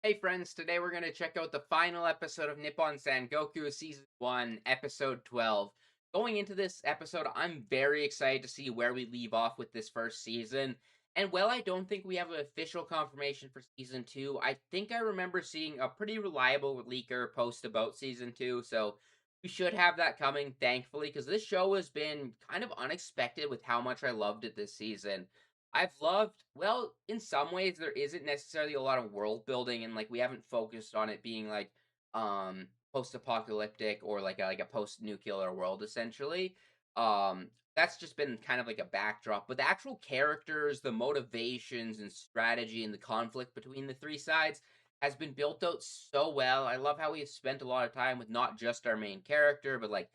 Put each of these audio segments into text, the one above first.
Hey friends, today we're going to check out the final episode of Nippon Sangoku Season 1, Episode 12. Going into this episode, I'm very excited to see where we leave off with this first season. And while I don't think we have an official confirmation for Season 2, I think I remember seeing a pretty reliable leaker post about Season 2, so we should have that coming, thankfully, because this show has been kind of unexpected with how much I loved it this season. I've loved well, in some ways there isn't necessarily a lot of world building and like we haven't focused on it being like post-apocalyptic or like a post-nuclear world essentially. That's just been kind of like a backdrop, but the actual characters, the motivations and strategy and the conflict between the three sides has been built out so well. I love how we've spent a lot of time with not just our main character, but like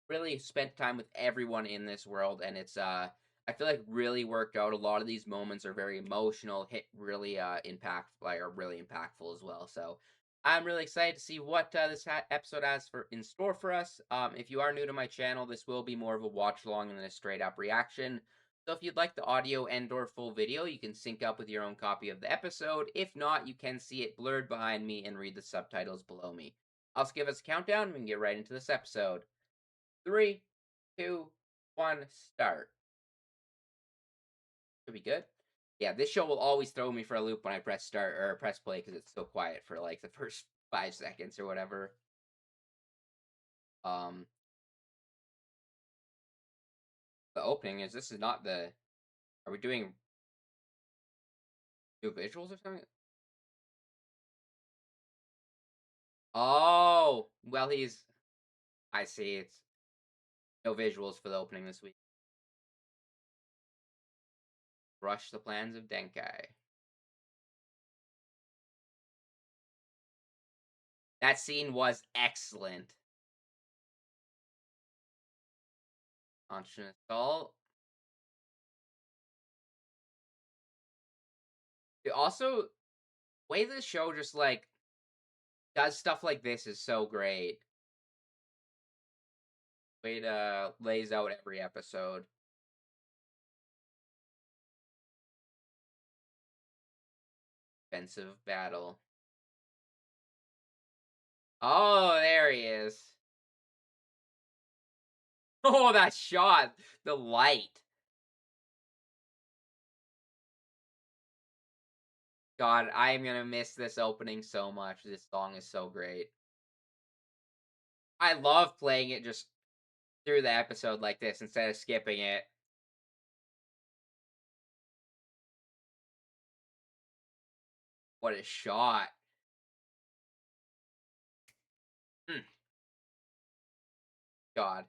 really spent time with everyone in this world, and it's I feel like really worked out. A lot of these moments are very emotional, hit really are really impactful as well. So I'm really excited to see what episode has for in store for us. If you are new to my channel, this will be more of a watch along than a straight up reaction. So if you'd like the audio and/or full video, you can sync up with your own copy of the episode. If not, you can see it blurred behind me and read the subtitles below me. I'll just give us a countdown and we can get right into this episode. Three, two, one, start. Should be good. Yeah, this show will always throw me for a loop when I press start or press play because it's so quiet for like the first 5 seconds or whatever. Um, the opening is this is not the. Are we doing new visuals or something? Oh, well, he's. I see. It's no visuals for the opening this week. Rush the plans of Denkai. That scene was excellent. Conscious assault. Also, way this show just like does stuff like this is so great. Way to lays out every episode. Defensive battle. Oh, there he is. Oh, that shot. The light. God, I am gonna miss this opening so much. This song is so great. I love playing it just through the episode like this instead of skipping it. What a shot. Mm, God.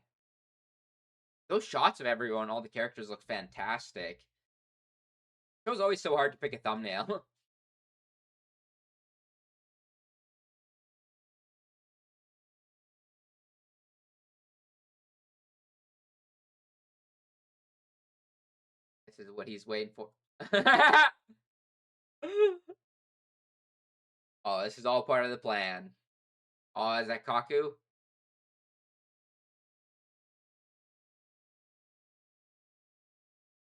Those shots of everyone, all the characters look fantastic. It was always so hard to pick a thumbnail. This is what he's waiting for. Oh, this is all part of the plan. Oh, is that Kaku?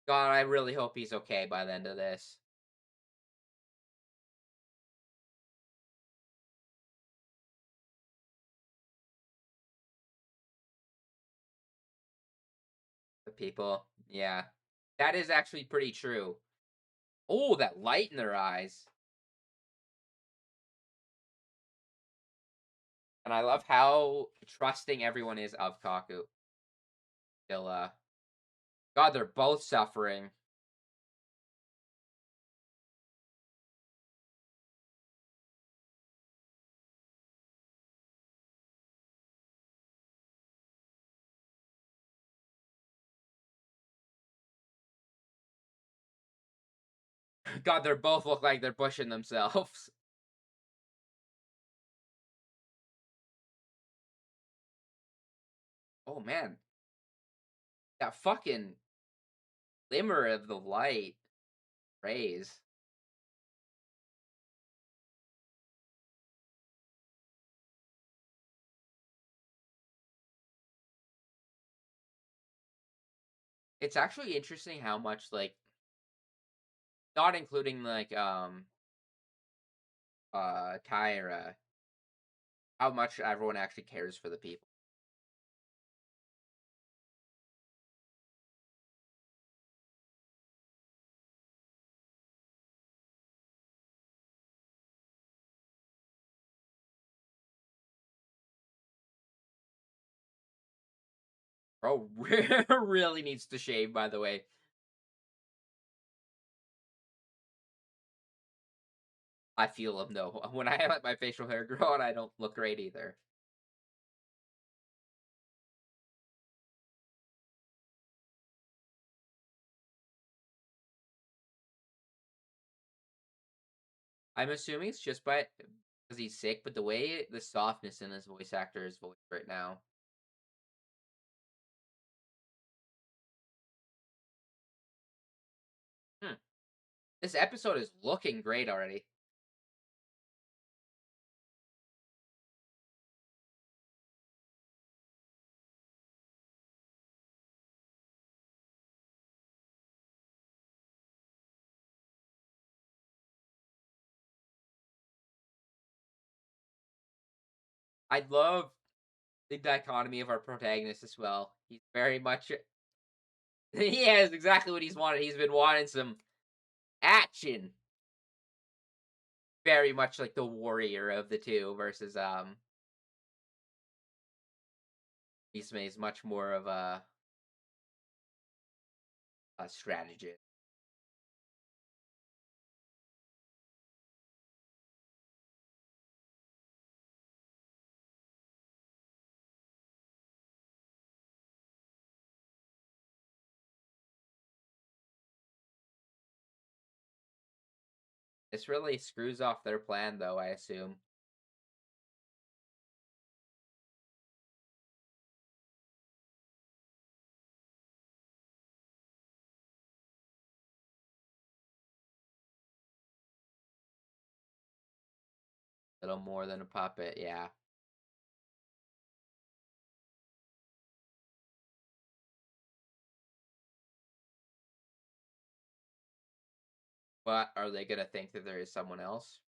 God, I really hope he's okay by the end of this. The people, yeah. That is actually pretty true. Oh, that light in their eyes. And I love how trusting everyone is of Kaku. They'll, God, they're both suffering. God, they both look like they're pushing themselves. Oh, man. That fucking glimmer of the light rays. It's actually interesting how much, like, not including, like, Tyra, how much everyone actually cares for the people. Bro really needs to shave, by the way. I feel him though. When I let my facial hair grow out, I don't look great either. I'm assuming it's just by because he's sick, but the way the softness in this voice actor's voice right now. Hmm. This episode is looking great already. I love the dichotomy of our protagonist as well. He's very much he has exactly what he's wanted. He's been wanting some action. Very much like the warrior of the two versus Ismay is much more of a strategist. This really screws off their plan though, I assume. Little more than a puppet, yeah. But are they gonna think that there is someone else?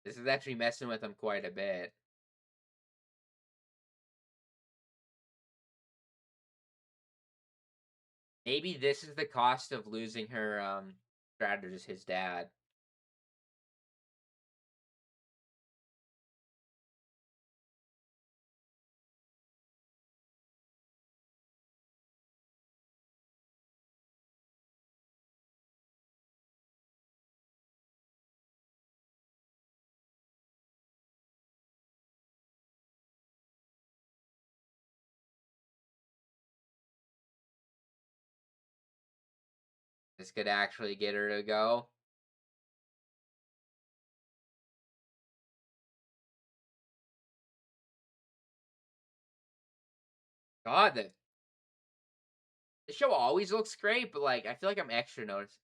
This is actually messing with them quite a bit. Maybe this is the cost of losing her strategist, his dad. This could actually get her to go. God, the show always looks great, but like I feel like I'm extra noticed.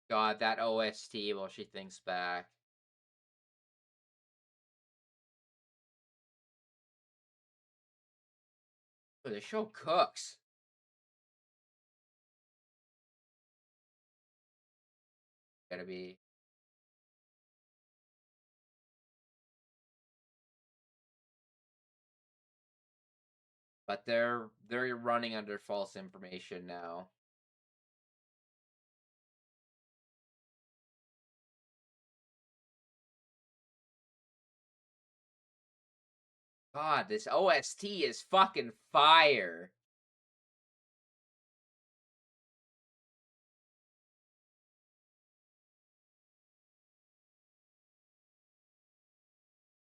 God, that OST while she thinks back. Oh, the show cooks. Gotta be. But they're running under false information now. God, this OST is fucking fire.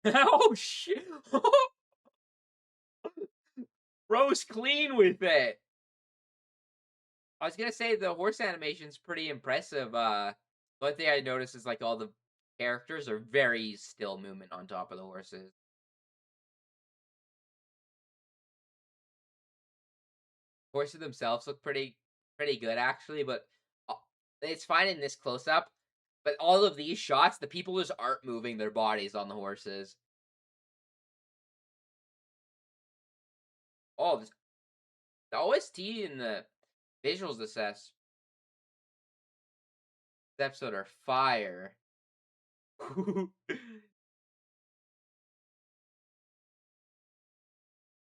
Oh shit. Rose clean with it. I was gonna say the horse animation's pretty impressive. One thing I noticed is like all the characters are very still movement on top of the horses. Horses themselves look pretty pretty good actually, but uh, it's fine in this close up. But all of these shots, the people just aren't moving their bodies on the horses. Oh, the OST and the visuals this episode are fire.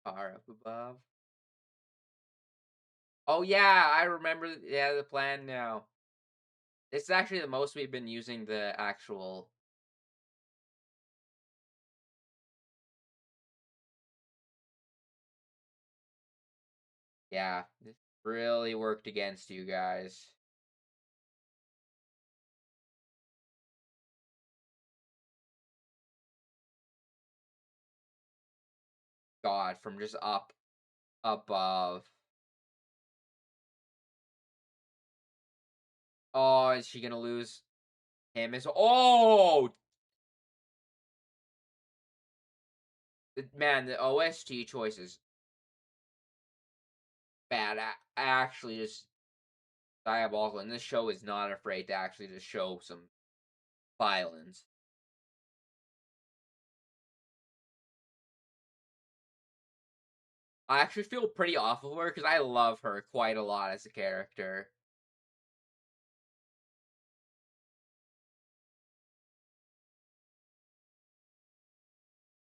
Far up above. Oh yeah, I remember. Yeah, the plan now. It's actually the most we've been using the actual. Yeah, this really worked against you guys. God, from just up above. Oh, is she gonna lose him as oh man, the OST choices bad. Actually, just diabolical. And this show is not afraid to actually just show some violence. I actually feel pretty awful for her because I love her quite a lot as a character.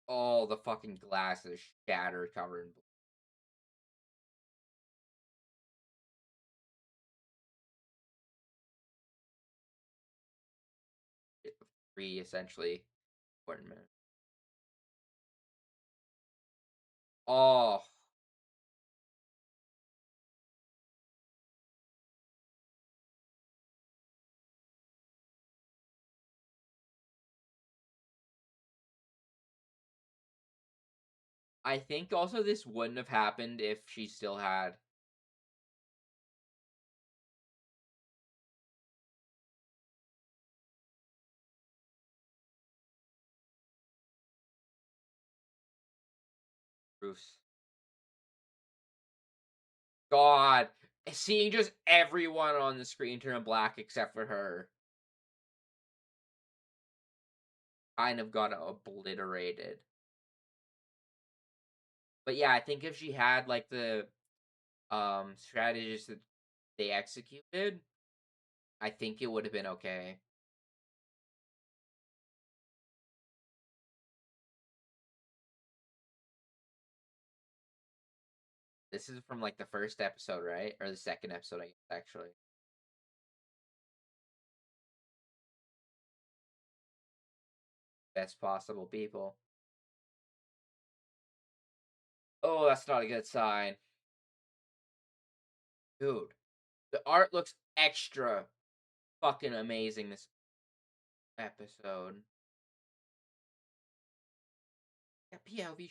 All the fucking glasses shattered, covered in 3 essentially. Important minute. Oh, I think also this wouldn't have happened if she still had Bruce. God, seeing just everyone on the screen turn black except for her kind of got obliterated. But yeah, I think if she had like the strategies that they executed, I think it would have been okay. This is from like the first episode, right? Or the second episode, I guess, actually. Best possible people. Oh, that's not a good sign. Dude, the art looks extra fucking amazing this episode. Yeah, PLV.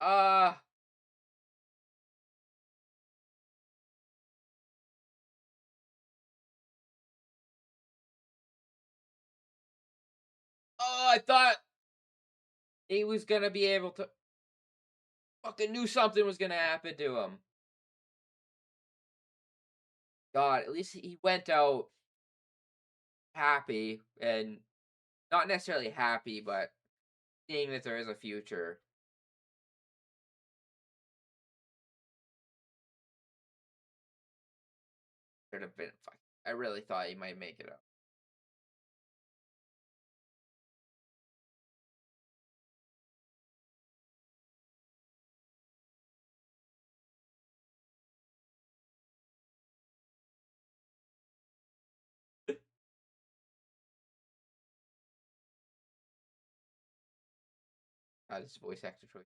Uh, oh, I thought he was gonna be able to. Fucking knew something was gonna happen to him. God, at least he went out happy and not necessarily happy, but seeing that there is a future. Should have been fuck. I really thought he might make it up. His voice actor choice.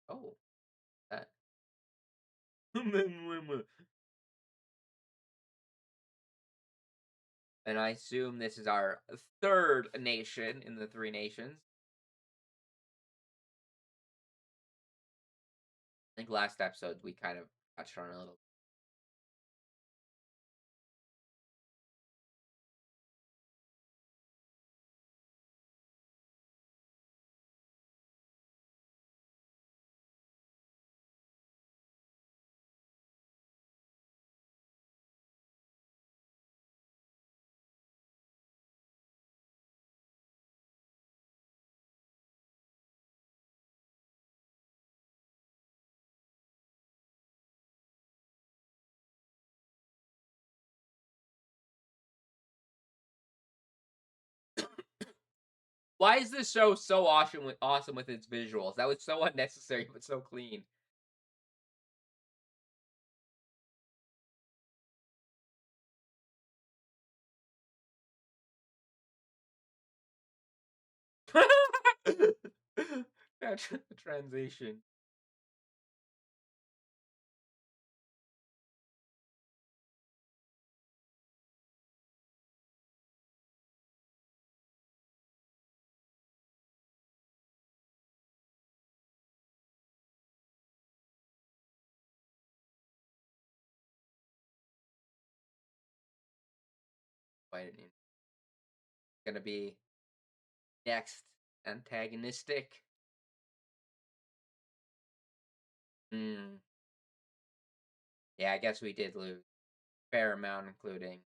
Oh, that. And I assume this is our third nation in the three nations. I think last episode we kind of touched on a little. Why is this show so awesome with its visuals? That was so unnecessary, but so clean. That transition. Why didn't gonna be next antagonistic? Hmm. Yeah, I guess we did lose fair amount, including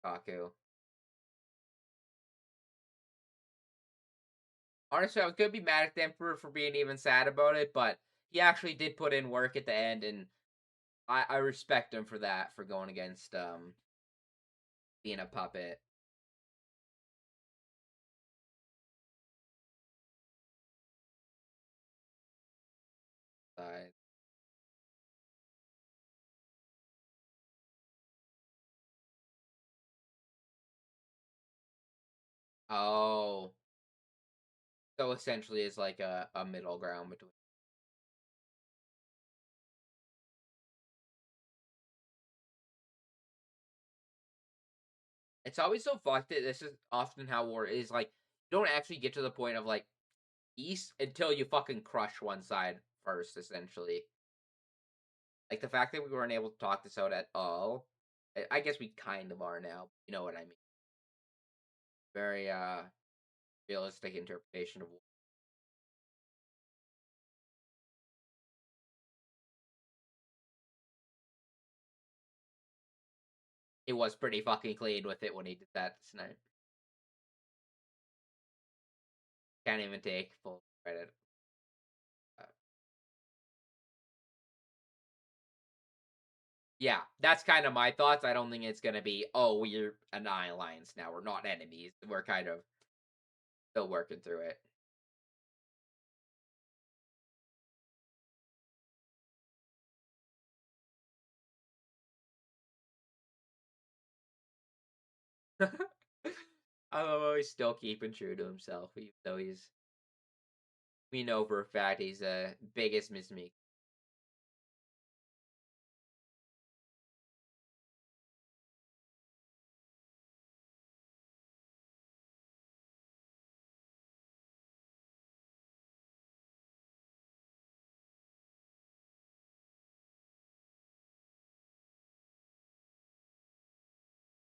Kaku. Honestly, I was gonna be mad at the Emperor for being even sad about it, but he actually did put in work at the end, and I respect him for that, for going against being a puppet. Uh, oh, so essentially, it's like a middle ground between. It's always so fucked that this is often how war is. Like, you don't actually get to the point of like peace until you fucking crush one side first, essentially. Like the fact that we weren't able to talk this out at all. I guess we kind of are now. You know what I mean? Very realistic interpretation of war. It was pretty fucking clean with it when he did that tonight. Can't even take full credit. Uh, yeah, that's kind of my thoughts. I don't think it's gonna be, oh, we're an alliance now. We're not enemies. We're kind of still working through it. I love how he's still keeping true to himself, even though we know for a fact he's the biggest Misumi.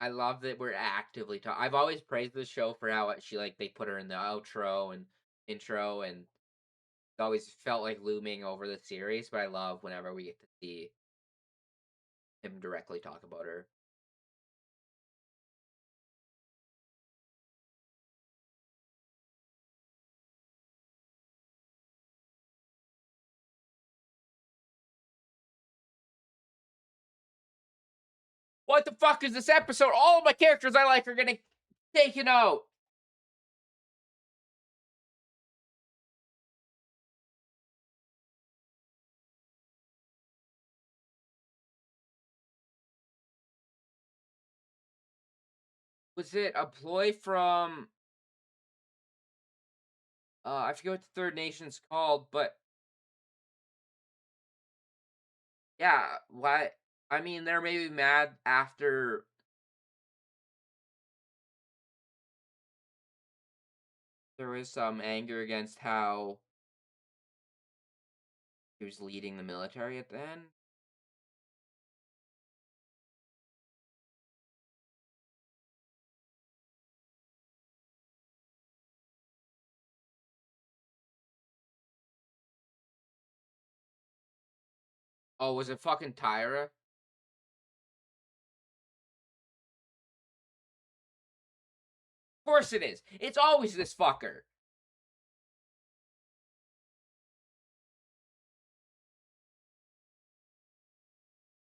I love that we're actively talking. I've always praised this show for how she like they put her in the outro and intro, and it's always felt like looming over the series. But I love whenever we get to see him directly talk about her. What the fuck is this episode? All of my characters I like are getting taken out. Was it a ploy from I forget what the third nation's called, but yeah, what I mean they're maybe mad after there was some anger against how he was leading the military at the end. Oh, was it fucking Tyra? Of course it is. It's always this fucker.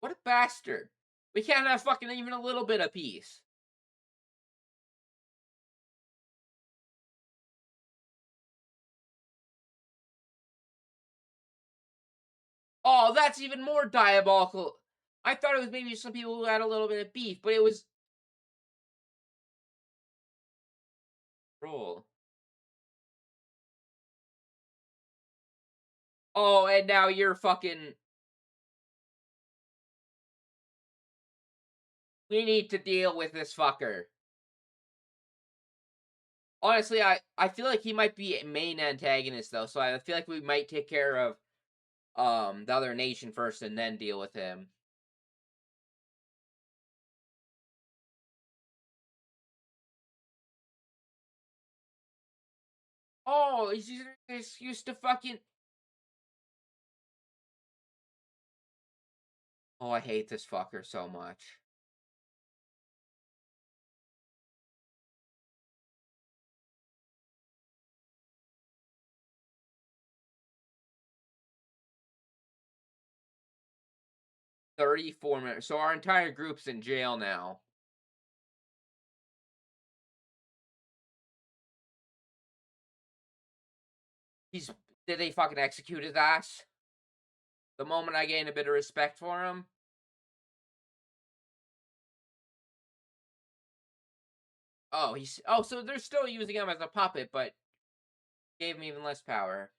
What a bastard. We can't have fucking even a little bit of peace. Oh, that's even more diabolical. I thought it was maybe some people who had a little bit of beef, but it was roll. Oh, and now you're fucking. We need to deal with this fucker. Honestly, I feel like he might be a main antagonist though, so I feel like we might take care of the other nation first and then deal with him. Oh, he's using an excuse to fucking. Oh, I hate this fucker so much. 34 minutes. So our entire group's in jail now. He's did they fucking execute his ass? The moment I gain a bit of respect for him. Oh, so they're still using him as a puppet, but gave him even less power.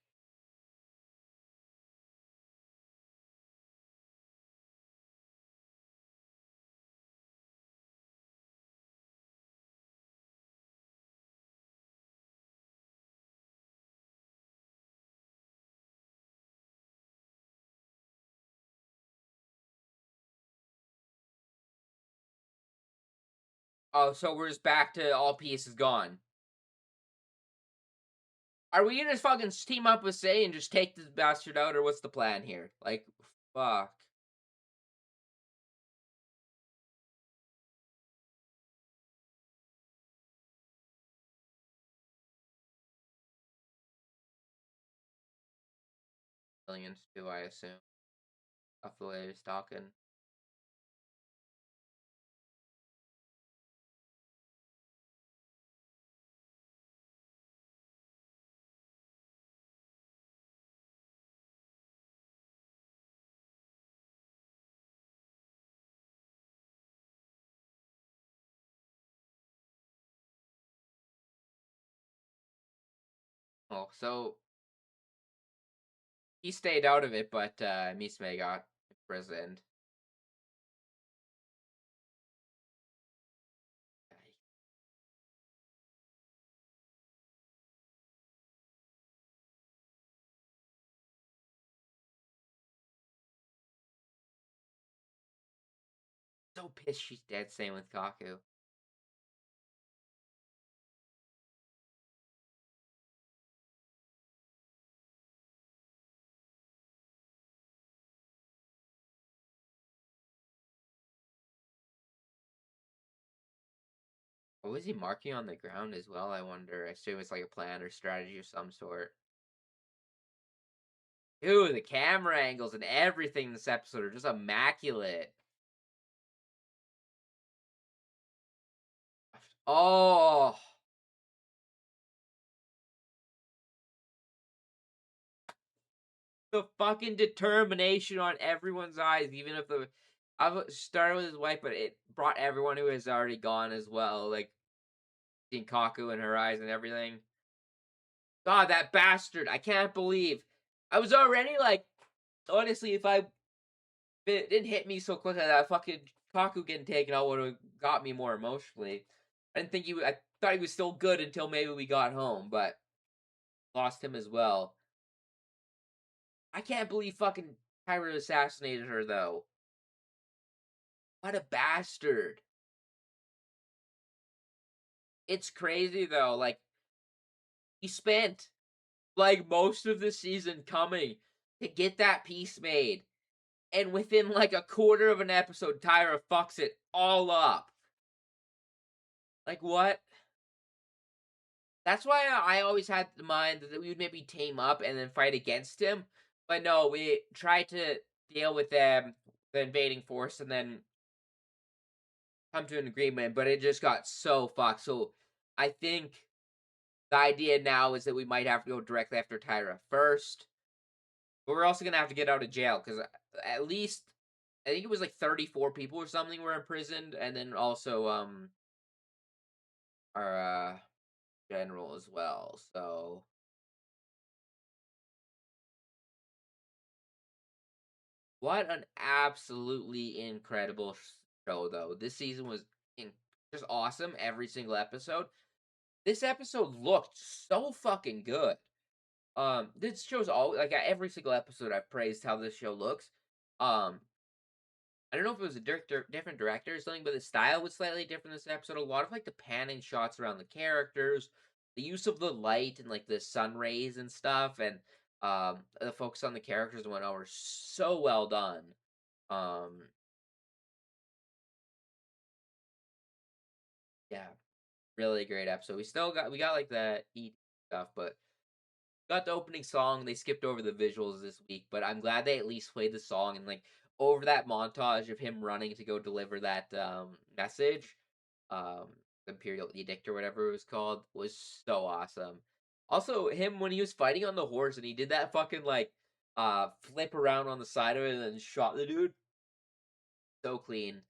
Oh, so we're just back to all pieces gone. Are we gonna just fucking team up with Seii and just take this bastard out, or what's the plan here? Like, fuck. Millions too, I assume. Off the way he's talking. Oh, so he stayed out of it, but Misme got imprisoned. So pissed she's dead, same with Kaku. What was he marking on the ground as well, I wonder? I assume it's like a plan or strategy of some sort. Dude, the camera angles and everything in this episode are just immaculate. Oh, the fucking determination on everyone's eyes, even if the I started with his wife, but it brought everyone who has already gone as well, like seeing Kaku in her eyes and everything. God, that bastard! I can't believe I was already like, honestly, if it didn't hit me so quickly that fucking Kaku getting taken out would have got me more emotionally. I didn't think I thought he was still good until maybe we got home, but lost him as well. I can't believe fucking Tyra assassinated her though. What a bastard. It's crazy though. Like he spent like most of the season coming to get that piece made. And within like a quarter of an episode, Tyra fucks it all up. Like what? That's why I always had in mind that we would maybe team up and then fight against him. But no, we tried to deal with them, the invading force, and then come to an agreement. But it just got so fucked. So I think the idea now is that we might have to go directly after Tyra first. But we're also gonna have to get out of jail because at least I think it was like 34 people or something were imprisoned, and then also our general as well. So what an absolutely incredible show, though. This season was in- just awesome. Every single episode. This episode looked so fucking good. This show's all like every single episode I've praised how this show looks. Um, I don't know if it was a different director or something, but the style was slightly different this episode. A lot of like the panning shots around the characters, the use of the light and like the sun rays and stuff, and the focus on the characters and whatnot were so well done. Um, yeah, really great episode. We got like the ED stuff, but got the opening song. They skipped over the visuals this week, but I'm glad they at least played the song and like over that montage of him running to go deliver that message. Um, Imperial Edict or whatever it was called was so awesome. Also, him when he was fighting on the horse and he did that fucking like flip around on the side of it and then shot the dude so clean.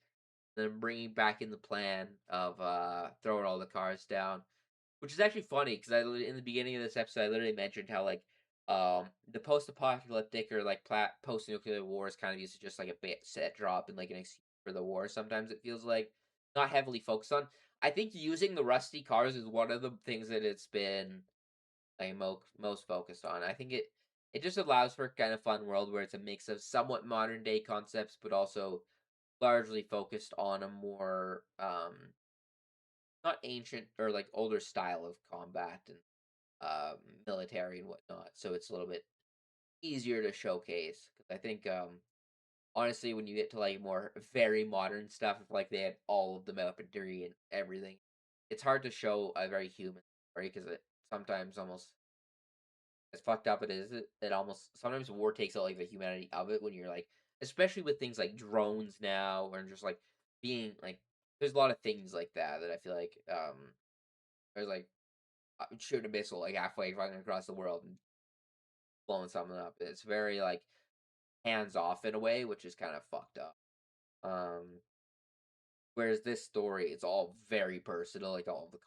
Then bringing back in the plan of throwing all the cars down, which is actually funny because in the beginning of this episode I literally mentioned how like the post-apocalyptic or like post-nuclear war is kind of used to just like a bit set drop and like an excuse for the war. Sometimes it feels like not heavily focused on. I think using the rusty cars is one of the things that it's been like most focused on. I think it just allows for a kind of fun world where it's a mix of somewhat modern day concepts, but also largely focused on a more not ancient or like older style of combat and military and whatnot. So it's a little bit easier to showcase. 'Cause I think honestly, when you get to like more very modern stuff, if like they had all of the weaponry and everything, it's hard to show a very human story because it sometimes almost as fucked up it is. It almost sometimes war takes out like the humanity of it when you're like, especially with things like drones now, or just like being like, there's a lot of things like that that I feel like there's like shoot a missile like halfway fucking across the world and blowing something up. It's very like hands off in a way, which is kind of fucked up. Um, Whereas this story, it's all very personal, like all of the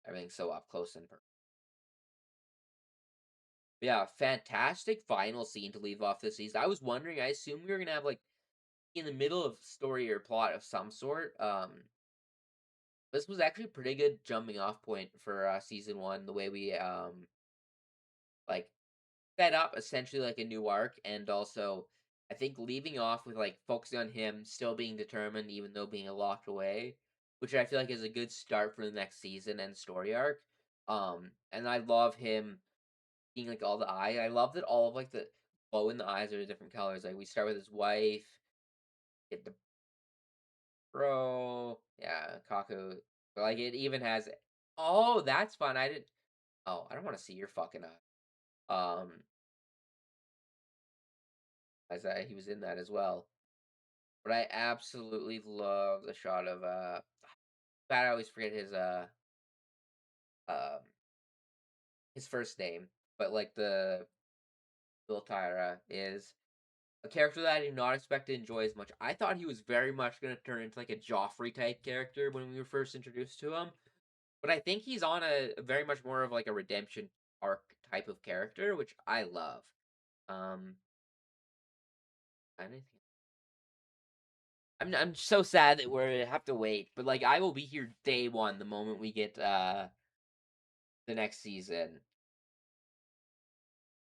everything's so up close and personal. Yeah, fantastic final scene to leave off this season. I was wondering, I assume we were gonna have like in the middle of story or plot of some sort. This was actually a pretty good jumping off point for season one. The way we like set up essentially like a new arc, and also I think leaving off with like focusing on him still being determined even though being locked away, which I feel like is a good start for the next season and story arc. And I love him being like all the eye. I love that all of like the glow in the eyes are different colors. Like we start with his wife, get the bro, yeah, Kaku. But like it even has oh, that's fun. I didn't oh, I don't want to see your fucking eye. As he was in that as well. But I absolutely love the shot of I always forget um his first name, but like the Bill Tyra is a character that I did not expect to enjoy as much. I thought he was very much going to turn into like a Joffrey type character when we were first introduced to him, but I think he's on a very much more of like a redemption arc type of character, which I love. Um, anything I'm so sad that we're have to wait, but like I will be here day one the moment we get the next season.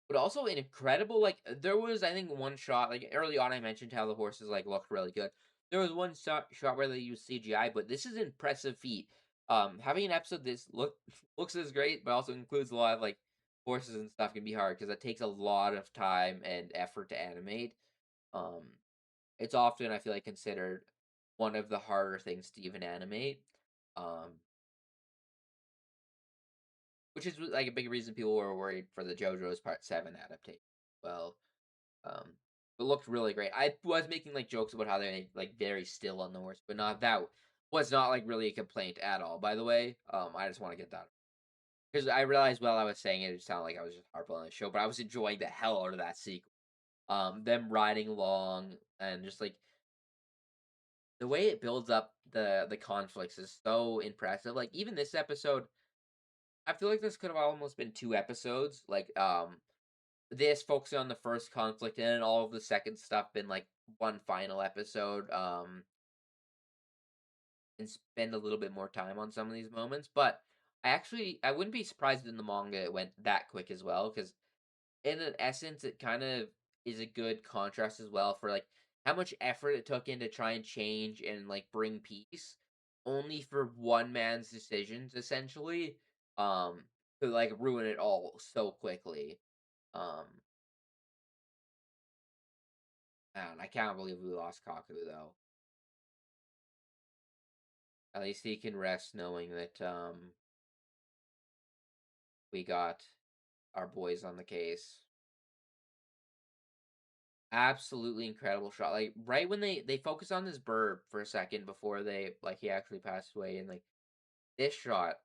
But also an incredible like there was I think one shot like early on I mentioned how the horses like looked really good. There was one shot where they used CGI, but this is an impressive feat. Having an episode this looks as great, but also includes a lot of like horses and stuff can be hard because it takes a lot of time and effort to animate. Um, it's often I feel like considered one of the harder things to even animate. Um, which is like a big reason people were worried for the JoJo's Part 7 adaptation. Well, um, it looked really great. I was making like jokes about how they like very still on the horse, but not that was not like really a complaint at all. By the way, I just want to get that. because I realized while I was saying it, it sounded like I was just harping on the show, but I was enjoying the hell out of that sequence. Them riding along and just like the way it builds up the conflicts is so impressive. Like even this episode, I feel like this could have almost been two episodes. Like this focusing on the first conflict and then all of the second stuff in like one final episode. And spend a little bit more time on some of these moments. But I wouldn't be surprised in the manga it went that quick as well, because in an essence it kind of is a good contrast as well for like how much effort it took in to try and change and like bring peace, only for one man's decisions essentially, um, to like ruin it all so quickly. Um, man, I can't believe we lost Kaku though. At least he can rest knowing that we got our boys on the case. Absolutely incredible shot. Like right when they focus on this bird for a second before they like he actually passed away, and like this shot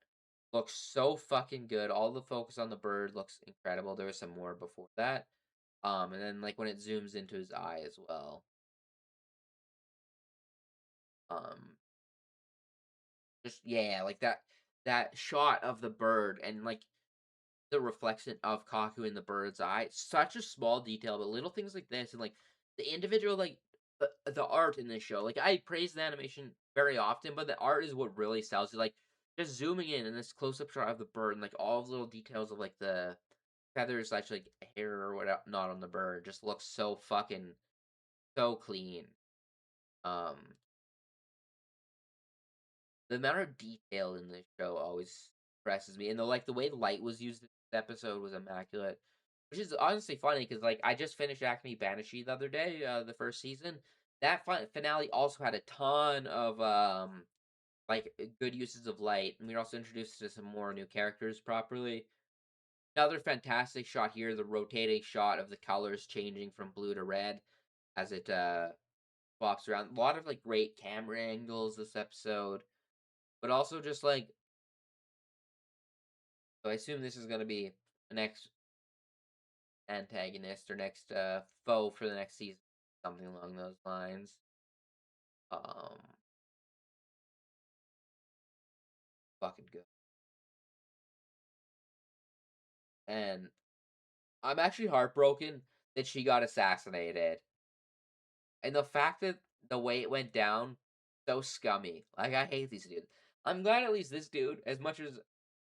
looks so fucking good. All the focus on the bird looks incredible. There was some more before that. And then like when it zooms into his eye as well. Um just yeah, like that shot of the bird and like the reflection of Kaku in the bird's eye. Such a small detail, but little things like this and like the individual like the art in this show. Like I praise the animation very often, but the art is what really sells it. Like just zooming in and this close up shot of the bird and like all the little details of like the feathers, like hair or what not on the bird, just looks so fucking so clean. Um, the amount of detail in this show always impresses me, and the way light was used in this episode was immaculate, which is honestly funny because like I just finished Acme Banishee the other day, the first season. That finale also had a ton of good uses of light, and we were also introduced to some more new characters properly. Another fantastic shot here, the rotating shot of the colors changing from blue to red as it swaps around. A lot of like great camera angles this episode, but also just like so I assume this is going to be the next antagonist or next foe for the next season, something along those lines. Um, fucking good. And I'm actually heartbroken that she got assassinated, and the fact that the way it went down, so scummy. Like I hate these dudes. I'm glad at least this dude, as much as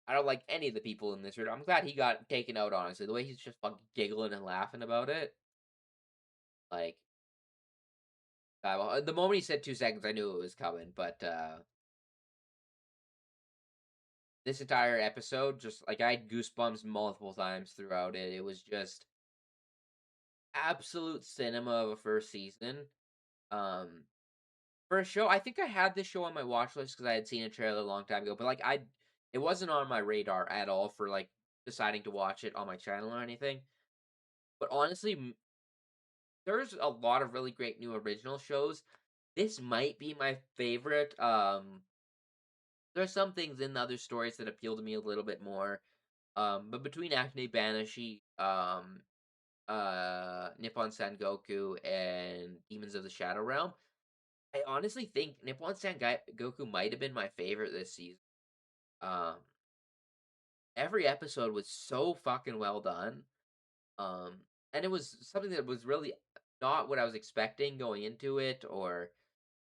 I don't like any of the people in this room, I'm glad he got taken out. Honestly, the way he's just fucking giggling and laughing about it, like well, the moment he said 2 seconds, I knew it was coming. But this entire episode, just like I had goosebumps multiple times throughout it. It was just absolute cinema of a first season. Um, for a show, I think I had this show on my watch list because I had seen a trailer a long time ago. But like it wasn't on my radar at all for like deciding to watch it on my channel or anything. But honestly, there's a lot of really great new original shows. This might be my favorite. There's some things in the other stories that appeal to me a little bit more. But between Acne Banishi, Nippon Sangoku, and Demons of the Shadow Realm, I honestly think Nippon Sangoku might have been my favorite this season. Um, every episode was so fucking well done. Um, and it was something that was really not what I was expecting going into it, or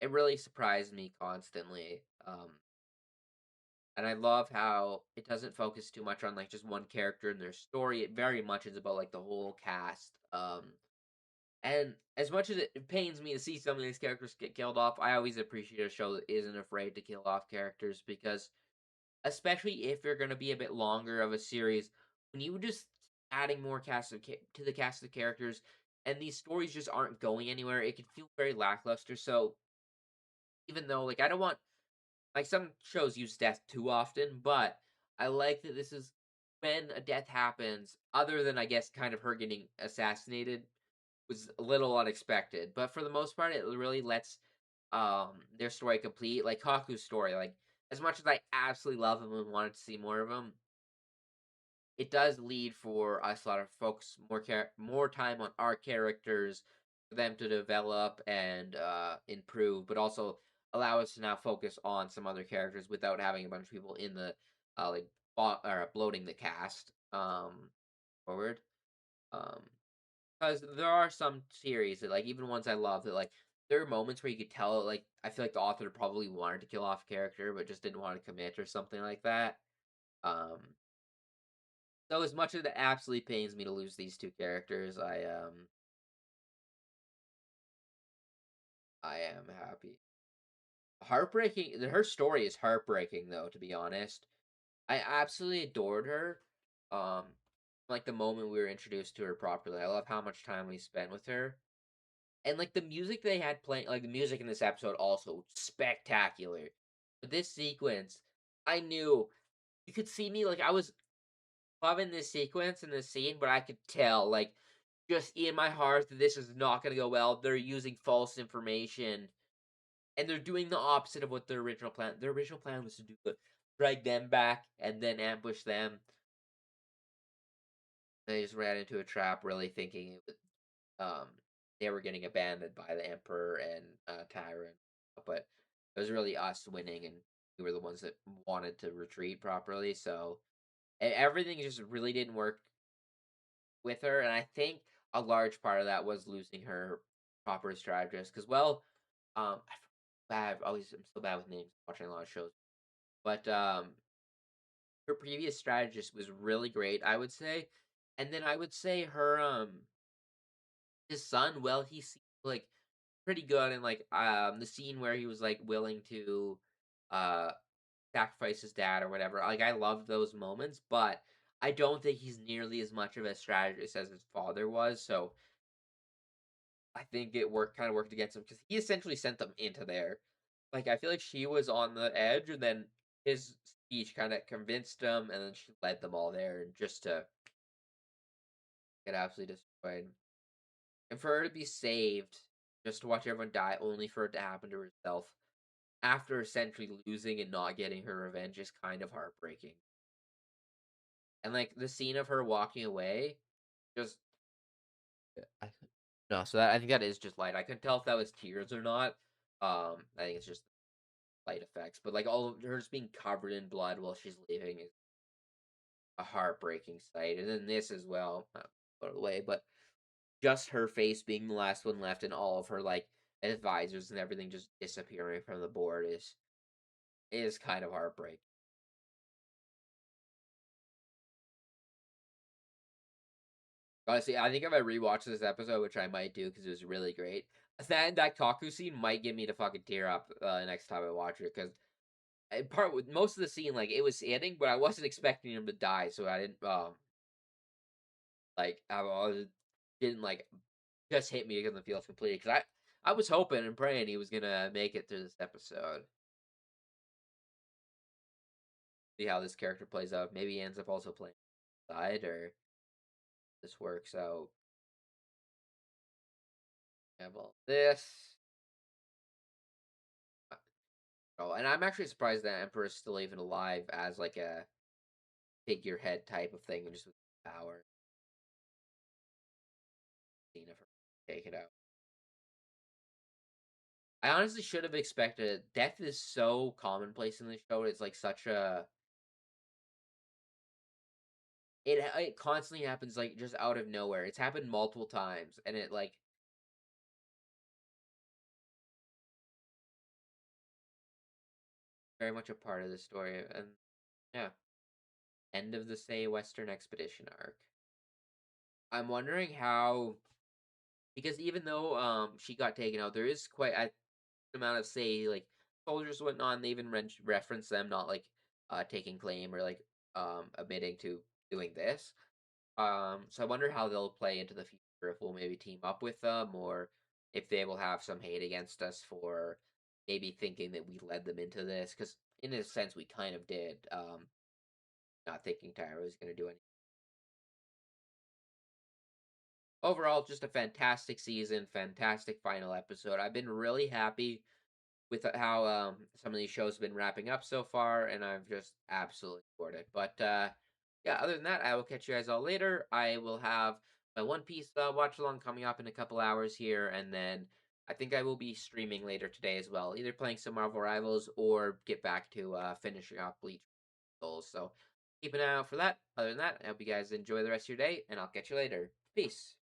it really surprised me constantly. And I love how it doesn't focus too much on like just one character and their story. It very much is about like the whole cast. And as much as it pains me to see some of these characters get killed off, I always appreciate a show that isn't afraid to kill off characters because, especially if you're going to be a bit longer of a series, when you just adding more to the cast of characters, and these stories just aren't going anywhere, it can feel very lackluster. So even though like I don't want like some shows use death too often, but I like that this is when a death happens, other than I guess kind of her getting assassinated was a little unexpected. But for the most part, it really lets their story complete. Like Kaku's story, like as much as I absolutely love him and wanted to see more of him, it does lead for us a lot of folks more time on our characters for them to develop and improve, but also allow us to now focus on some other characters without having a bunch of people in the like or bloating the cast forward. Um, because there are some series that, like, even ones I love that, like, there are moments where you could tell, like, I feel like the author probably wanted to kill off a character, but just didn't want to commit or something like that. Um, so as much as it absolutely pains me to lose these two characters, I am happy. Heartbreaking. Her story is heartbreaking, though. To be honest, I absolutely adored her. Um, like the moment we were introduced to her properly, I love how much time we spent with her. And, like, the music they had playing like, the music in this episode also spectacular. But this sequence, I knew you could see me, like, I was loving this sequence and this scene, but I could tell, like, just in my heart that this is not gonna go well. They're using false information, and they're doing the opposite of what their original plan. Their original plan was to drag them back and then ambush them. They just ran into a trap really thinking um, they were getting abandoned by the Emperor and Tyrant, but it was really us winning, and we were the ones that wanted to retreat properly. So everything just really didn't work with her, and I think a large part of that was losing her proper strategist. Because, well, I'm so bad with names. Watching a lot of shows, but her previous strategist was really great, I would say, and then I would say her his son, well, he seemed like pretty good in like the scene where he was like willing to uh sacrifice his dad or whatever. Like I loved those moments, but I don't think he's nearly as much of a strategist as his father was. So I think it worked against him because he essentially sent them into there. Like I feel like she was on the edge, and then his speech kind of convinced them, and then she led them all there, and just to get absolutely destroyed. And for her to be saved, just to watch everyone die, only for it to happen to herself after essentially losing and not getting her revenge is kind of heartbreaking. And like the scene of her walking away, just I, no. So that I think that is just light. I couldn't tell if that was tears or not. I think it's just light effects. But like all of her just being covered in blood while she's leaving is a heartbreaking sight. And then this as well, by the way, but just her face being the last one left, and all of her like advisors and everything just disappearing from the board is kind of heartbreaking. Honestly, I think if I rewatch this episode, which I might do because it was really great, that Kaku scene might get me to fucking tear up next time I watch it. Because part with most of the scene, like it was hitting, but I wasn't expecting him to die, so I didn't like didn't like just hit me because the feels completely. Because I was hoping and praying he was gonna make it through this episode. See how this character plays out. Maybe he ends up also playing side, or this works out. Have all this. Oh, and I'm actually surprised that Emperor is still even alive as like a figurehead type of thing, and just with power. Scene of her take it out. I honestly should have expected it. Death is so commonplace in this show. It's like such a it constantly happens like just out of nowhere. It's happened multiple times, and it like very much a part of the story. And yeah, end of the Say Western Expedition arc. I'm wondering how, because even though she got taken out, there is quite a amount of say like soldiers and whatnot. And they even reference them not like taking claim or like admitting to doing this. So I wonder how they'll play into the future. If we'll maybe team up with them, or if they will have some hate against us for maybe thinking that we led them into this. Because in a sense, we kind of did. Not thinking Tyra was going to do anything. Overall, just a fantastic season, fantastic final episode. I've been really happy with how some of these shows have been wrapping up so far, and I've just absolutely adored it. But Yeah, other than that, I will catch you guys all later. I will have my One Piece watch along coming up in a couple hours here, and then I think I will be streaming later today as well, either playing some Marvel Rivals or get back to finishing off Bleach goals. So keep an eye out for that. Other than that, I hope you guys enjoy the rest of your day, and I'll catch you later. Peace.